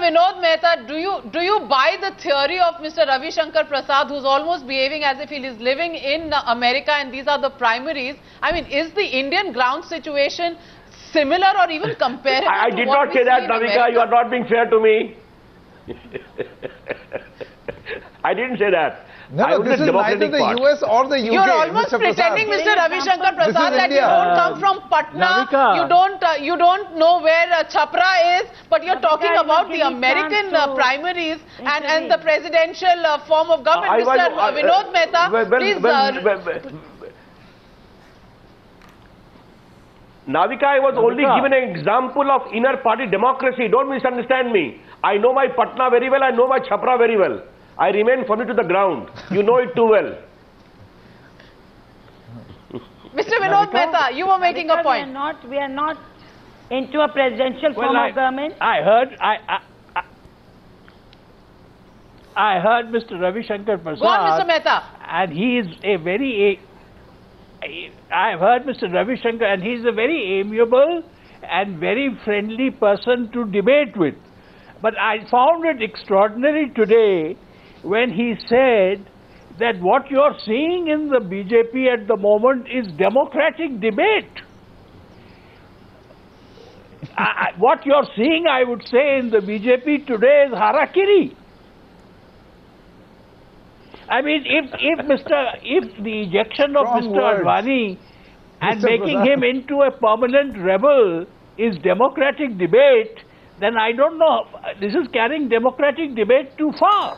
Vinod Mehta, do you buy the theory of Mr. Ravi Shankar Prasad, who's almost behaving as if he is living in America and these are the primaries? I mean, is the Indian ground situation similar or even comparable? I did not say that, Navika. You are not being fair to me. I didn't say that. No, this is neither the US or the UK. You're almost pretending, Mr. Ravi Shankar Prasad, that you don't come from Patna. Navika. You don't know where Chhapra is, but you're talking about the American primaries and the presidential form of government. Mr. Vinod Mehta, please. Navika, I was only given an example of inner party democracy. Don't misunderstand me. I know my Patna very well. I know my Chhapra very well. I remain firmly to the ground. You know it too well. Mr. Vinod Mehta, you were making a point. We are not into a presidential form of government. I heard Mr. Ravi Shankar Prasad. Go on, Mr. Mehta. And he is a very... I have heard Mr. Ravi Shankar, and he is a very amiable and very friendly person to debate with. But I found it extraordinary today when he said that what you are seeing in the BJP at the moment is democratic debate. What you are seeing, I would say, in the BJP today is harakiri. I mean, if the ejection of Mr. Advani and making him into a permanent rebel is democratic debate, then I don't know. This is carrying democratic debate too far.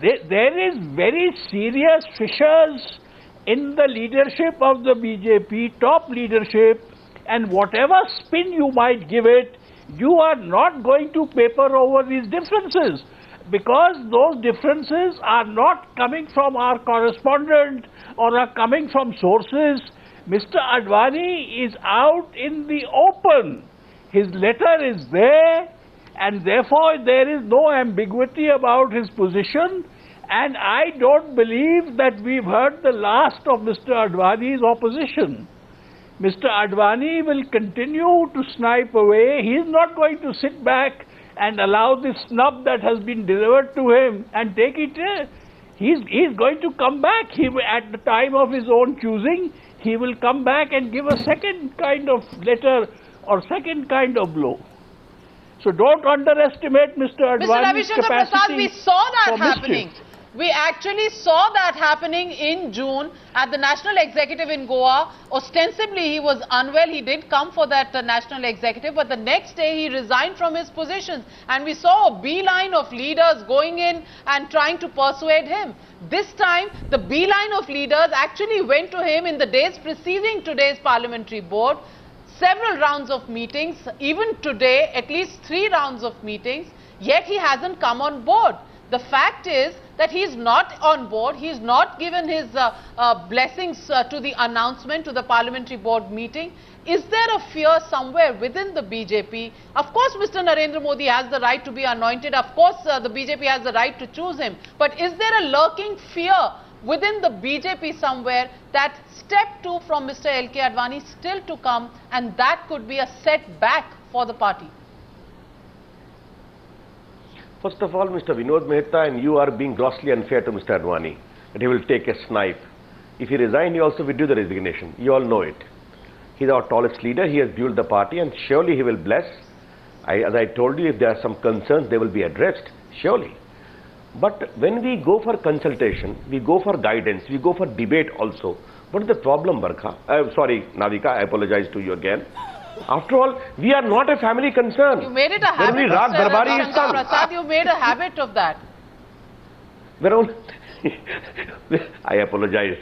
There is very serious fissures in the leadership of the BJP, top leadership, and whatever spin you might give it, you are not going to paper over these differences, because those differences are not coming from our correspondent or are coming from sources. Mr. Advani is out in the open. His letter is there, and therefore there is no ambiguity about his position, and I don't believe that we've heard the last of Mr. Advani's opposition. Mr. Advani will continue to snipe away. He is not going to sit back and allow this snub that has been delivered to him and take it. He's going to come back. At the time of his own choosing, he will come back and give a second kind of letter or second kind of blow. So don't underestimate Mr. Advani's capacity. Mr. Ravi Shankar Prasad, we saw that happening. We actually saw that happening in June at the National Executive in Goa. Ostensibly, he was unwell. He did come for that National Executive, but the next day he resigned from his positions. And we saw a beeline of leaders going in and trying to persuade him. This time, the beeline of leaders actually went to him in the days preceding today's parliamentary board. Several rounds of meetings, even today, at least 3 rounds of meetings, yet he hasn't come on board. The fact is that he is not on board. He is not given his blessings to the announcement, to the parliamentary board meeting. Is there a fear somewhere within the BJP? Of course, Mr. Narendra Modi has the right to be anointed. Of course, the BJP has the right to choose him. But is there a lurking fear within the BJP somewhere that step 2 from Mr. L.K. Advani still to come, and that could be a setback for the party? First of all, Mr. Vinod Mehta and you are being grossly unfair to Mr. Advani, that he will take a snipe. If he resigned, he also withdrew the resignation. You all know it. He is our tallest leader. He has built the party, and surely he will bless. As I told you, if there are some concerns, they will be addressed, surely. But when we go for consultation, we go for guidance, we go for debate also. What is the problem, sorry, Navika, I apologize to you again. After all, we are not a family concern. You made it a habit, Mr. Ravi Shankar Prasad. You made a habit of that. I apologize,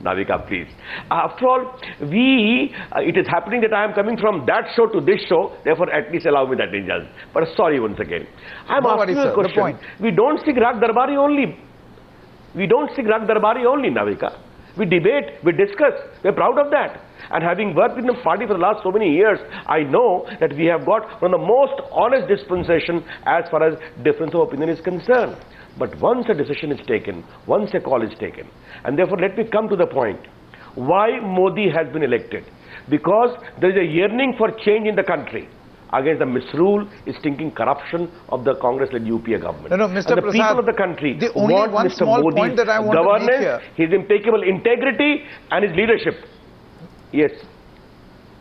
Navika, please. After all, it is happening that I am coming from that show to this show, therefore at least allow me that indulgence. But sorry once again. I am asking you a question. We don't seek Rag Darbari only. We don't seek Rag Darbari only, Navika. We debate, we discuss, we are proud of that. And having worked in the party for the last so many years, I know that we have got one of the most honest dispensation as far as difference of opinion is concerned. But once a decision is taken, once a call is taken, and therefore let me come to the point. Why Modi has been elected? Because there is a yearning for change in the country. against the misrule, stinking corruption of the Congress-led UPA government. No, Mr. And the Prasad, people of the country the only want one Mr. small Modi's point that I want to make governance, here. his impeccable integrity and his leadership. Yes.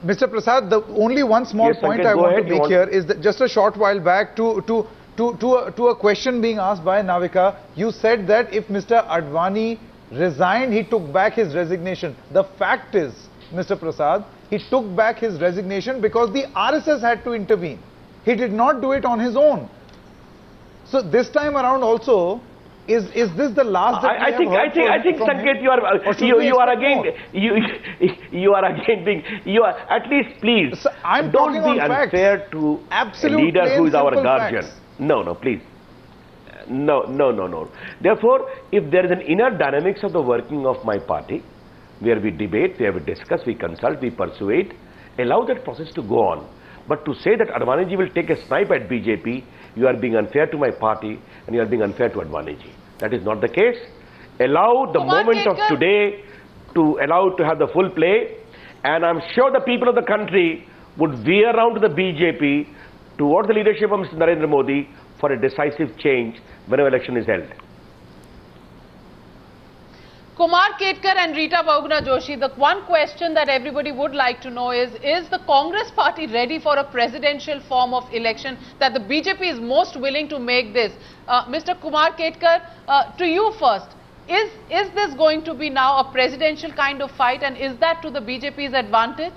Mr. Prasad, the only one small Yes, point Sanket, I go want ahead. to You make want- here is that just a short while back to a question being asked by Navika, you said that if Mr. Advani resigned, he took back his resignation. The fact is, Mr. Prasad, he took back his resignation because the RSS had to intervene. He did not do it on his own. So this time around also, is this the last that I think Sanket, you are again being at least please So I'm don't talking be on facts. unfair to Absolute a leader plain, who is our simple guardian. facts. No, please. No. Therefore, if there is an inner dynamics of the working of my party, where we debate, where we discuss, we consult, we persuade, allow that process to go on. But to say that Advaniji will take a snipe at BJP, you are being unfair to my party and you are being unfair to Advaniji. That is not the case. Allow the Kumar moment of Ketkar. today to allow to have the full play, and I'm sure the people of the country would veer around to the BJP towards the leadership of Mr. Narendra Modi for a decisive change whenever election is held. Kumar Ketkar and Rita Bahuguna Joshi, the one question that everybody would like to know is the Congress party ready for a presidential form of election, that the BJP is most willing to make this? Mr. Kumar Ketkar, to you first, is this going to be now a presidential kind of fight, and is that to the BJP's advantage?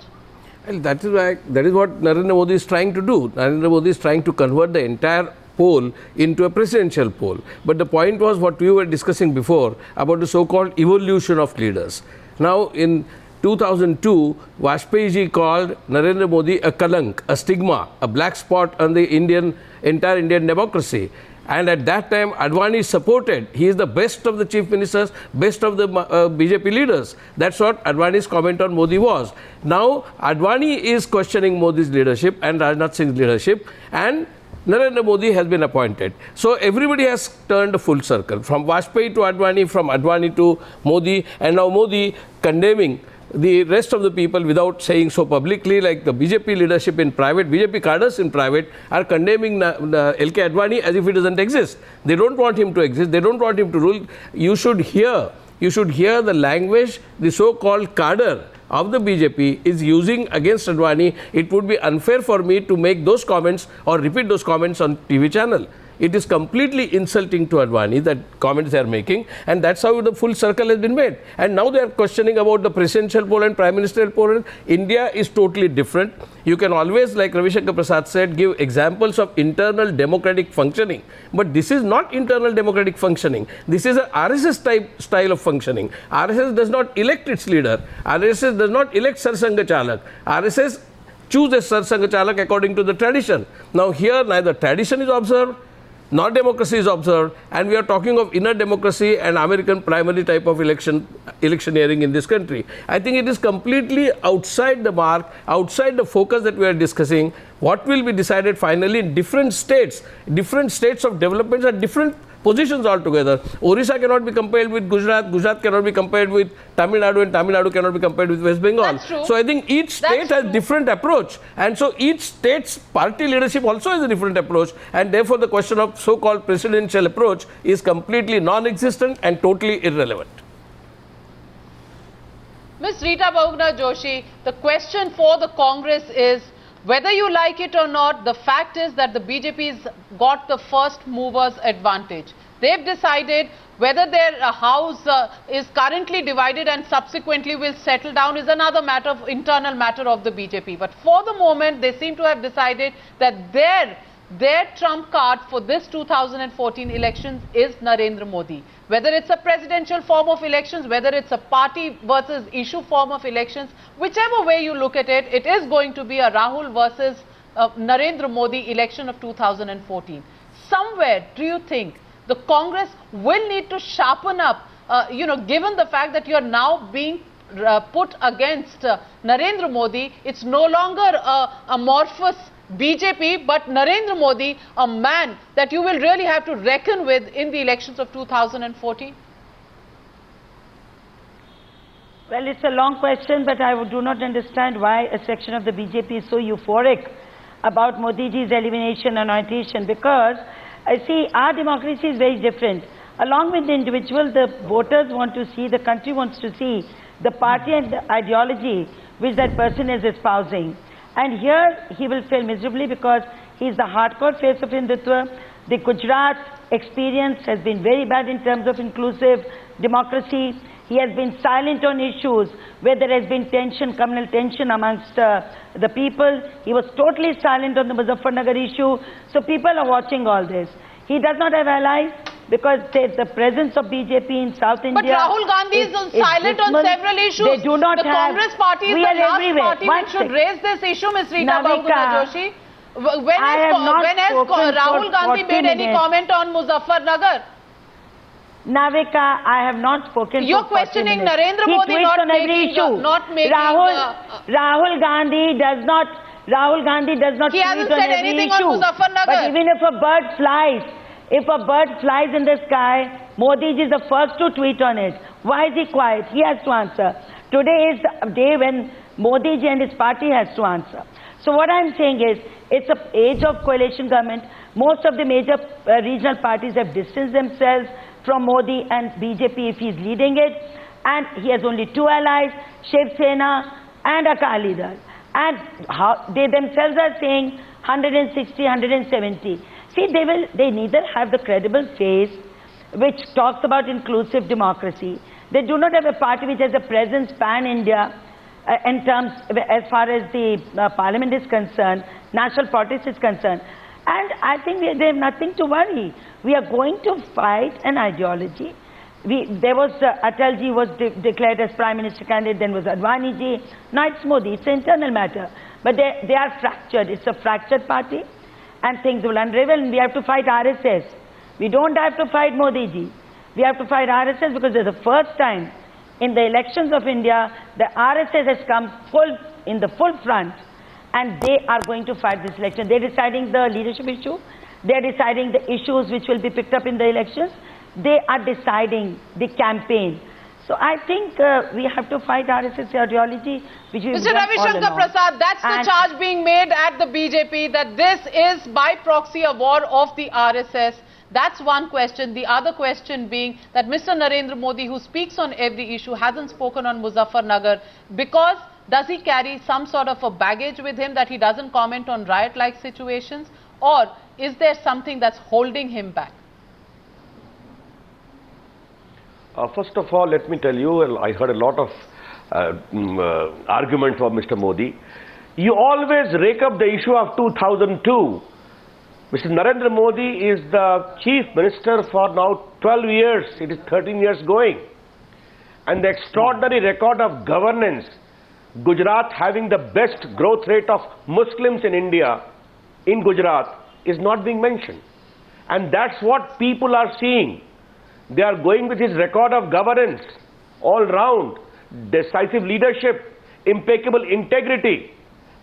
Well, that is what Narendra Modi is trying to do. Narendra Modi is trying to convert the entire poll into a presidential poll. But the point was what we were discussing before about the so-called evolution of leaders. Now, in 2002, Vajpayee ji called Narendra Modi a kalank, a stigma, a black spot on the entire Indian democracy. And at that time, Advani supported. He is the best of the chief ministers, best of the BJP leaders. That's what Advani's comment on Modi was. Now, Advani is questioning Modi's leadership and Rajnath Singh's leadership, and Narendra Modi has been appointed. So everybody has turned a full circle, from Vajpayee to Advani, from Advani to Modi, and now Modi condemning the rest of the people without saying so publicly, like the BJP leadership in private, BJP cadres in private are condemning LK Advani as if he doesn't exist. They don't want him to exist. They don't want him to rule. You should hear the language the so-called cadre of the BJP is using against Advani. It would be unfair for me to make those comments or repeat those comments on TV channel. It is completely insulting to Advani, that comments they are making, and that's how the full circle has been made. And now they are questioning about the presidential poll and prime ministerial poll. India is totally different. You can always, like Ravi Shankar Prasad said, give examples of internal democratic functioning. But this is not internal democratic functioning. This is a RSS type style of functioning. RSS does not elect its leader. RSS does not elect Sarsanga Chalak. RSS chooses Sarsanga Chalak according to the tradition. Now here neither tradition is observed, nor democracy is observed, and we are talking of inner democracy and American primary type of electioneering in this country. I think it is completely outside the mark, outside the focus that we are discussing. What will be decided finally in different states of development are different positions altogether. Orissa cannot be compared with Gujarat, Gujarat cannot be compared with Tamil Nadu, and Tamil Nadu cannot be compared with West Bengal. That's true. So I think each state has different approach, and so each state's party leadership also has a different approach, and therefore the question of so-called presidential approach is completely non-existent and totally irrelevant. Ms. Rita Bahuguna Joshi, the question for the Congress is, whether you like it or not, the fact is that the BJP's got the first mover's advantage. They've decided whether their house is currently divided and subsequently will settle down is another matter, internal matter of the BJP. But for the moment, they seem to have decided that their trump card for this 2014 elections is Narendra Modi. Whether it's a presidential form of elections, whether it's a party versus issue form of elections, whichever way you look at it, it is going to be a Rahul versus Narendra Modi election of 2014. Somewhere, do you think the Congress will need to sharpen up, given the fact that you're now being put against Narendra Modi, it's no longer a amorphous BJP, but Narendra Modi, a man that you will really have to reckon with in the elections of 2014? Well, it's a long question, but I do not understand why a section of the BJP is so euphoric about Modi ji's elimination and anointation, because see, our democracy is very different. Along with the individual, the voters want to see, the country wants to see the party and the ideology which that person is espousing. And here he will fail miserably because he is the hardcore face of Hindutva. The Gujarat experience has been very bad in terms of inclusive democracy. He has been silent on issues where there has been tension, communal tension amongst the people. He was totally silent on the Muzaffarnagar issue. So people are watching all this. He does not have allies because the presence of BJP in South India. But Rahul Gandhi is silent on several issues. They do not the have. Congress party is the last party which should raise this issue, Ms. Rita Bahuguna Joshi. When has Rahul Gandhi made any comment on Muzaffarnagar? Navika, I have not spoken. You're questioning Narendra Modi not making Rahul Gandhi does not. Rahul Gandhi does not. He hasn't said anything on Muzaffarnagar. But even if a bird flies, in the sky, Modi ji is the first to tweet on it. Why is he quiet? He has to answer. Today is the day when Modi ji and his party has to answer. So what I'm saying is, it's an age of coalition government. Most of the major regional parties have distanced themselves from Modi and BJP if he's leading it. And he has only two allies, Shiv Sena and Akali Dal. And they themselves are saying 160, 170. See, they neither have the credible face which talks about inclusive democracy. They do not have a party which has a presence pan-India in terms, as far as the parliament is concerned, national politics is concerned. And I think they have nothing to worry. We are going to fight an ideology. There was Atalji was declared as Prime Minister candidate, then was Advani ji. Now it's Modi, it's an internal matter. But they are fractured. It's a fractured party and things will unravel and we have to fight RSS. We don't have to fight Modi ji. We have to fight RSS because it's the first time in the elections of India, the RSS has come in the full front and they are going to fight this election. They're deciding the leadership issue. They're deciding the issues which will be picked up in the elections. They are deciding the campaign. So I think we have to fight RSS ideology, which we Mr. Ravi Shankar Prasad, that's the charge being made at the BJP, that this is by proxy a war of the RSS. That's one question. The other question being that Mr. Narendra Modi, who speaks on every issue, hasn't spoken on Muzaffarnagar because does he carry some sort of a baggage with him that he doesn't comment on riot-like situations, or is there something that's holding him back? First of all, let me tell you, I heard a lot of argument from Mr. Modi. You always rake up the issue of 2002. Mr. Narendra Modi is the Chief Minister for now 12 years. It is 13 years going. And the extraordinary record of governance, Gujarat having the best growth rate of Muslims in India, in Gujarat, is not being mentioned. And that's what people are seeing. They are going with his record of governance, all round, decisive leadership, impeccable integrity,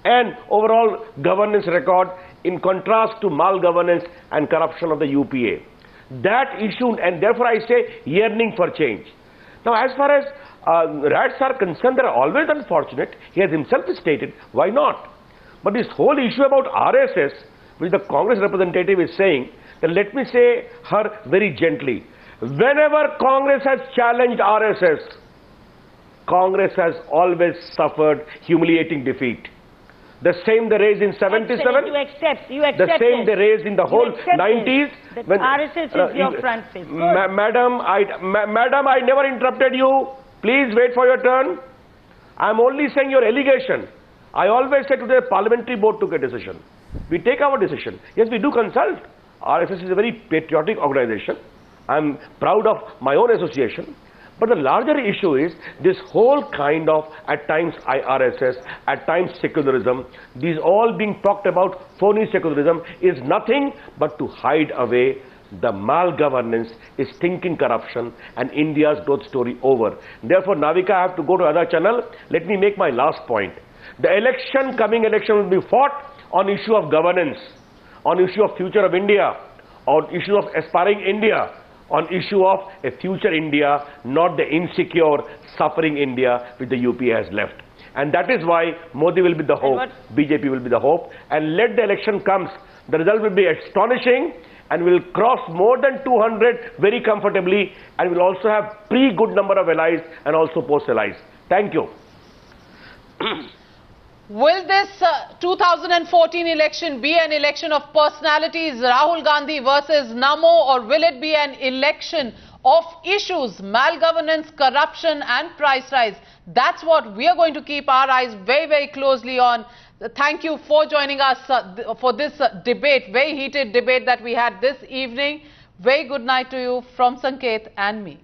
and overall governance record in contrast to malgovernance and corruption of the UPA. That issue, and therefore I say yearning for change. Now as far as riots are concerned, they are always unfortunate. He has himself stated, why not? But this whole issue about RSS, which the Congress representative is saying, then let me say her very gently. Whenever Congress has challenged RSS, Congress has always suffered humiliating defeat. The same they raised in 77. You accept the same they raised in the whole 90s. When RSS is your front face. Madam, I never interrupted you. Please wait for your turn. I am only saying your allegation. I always say today parliamentary board took a decision. We take our decision. Yes, we do consult. RSS is a very patriotic organization. I am proud of my own association. But the larger issue is this whole kind of, at times IRSS, at times secularism, these all being talked about, phony secularism, is nothing but to hide away the malgovernance, stinking corruption, and India's growth story over. Therefore, Navika, I have to go to other channel. Let me make my last point. The coming election will be fought on issue of governance, on issue of future of India, on issue of aspiring India, on issue of a future India, not the insecure, suffering India which the UP has left. And that is why Modi will be the hope, BJP will be the hope. And let the election comes, the result will be astonishing and will cross more than 200 very comfortably, and will also have good number of allies and also post allies. Thank you. Will this 2014 election be an election of personalities, Rahul Gandhi versus Namo, or will it be an election of issues, malgovernance, corruption and price rise? That's what we are going to keep our eyes very, very closely on. Thank you for joining us for this debate, very heated debate that we had this evening. Very good night to you from Sanket and me.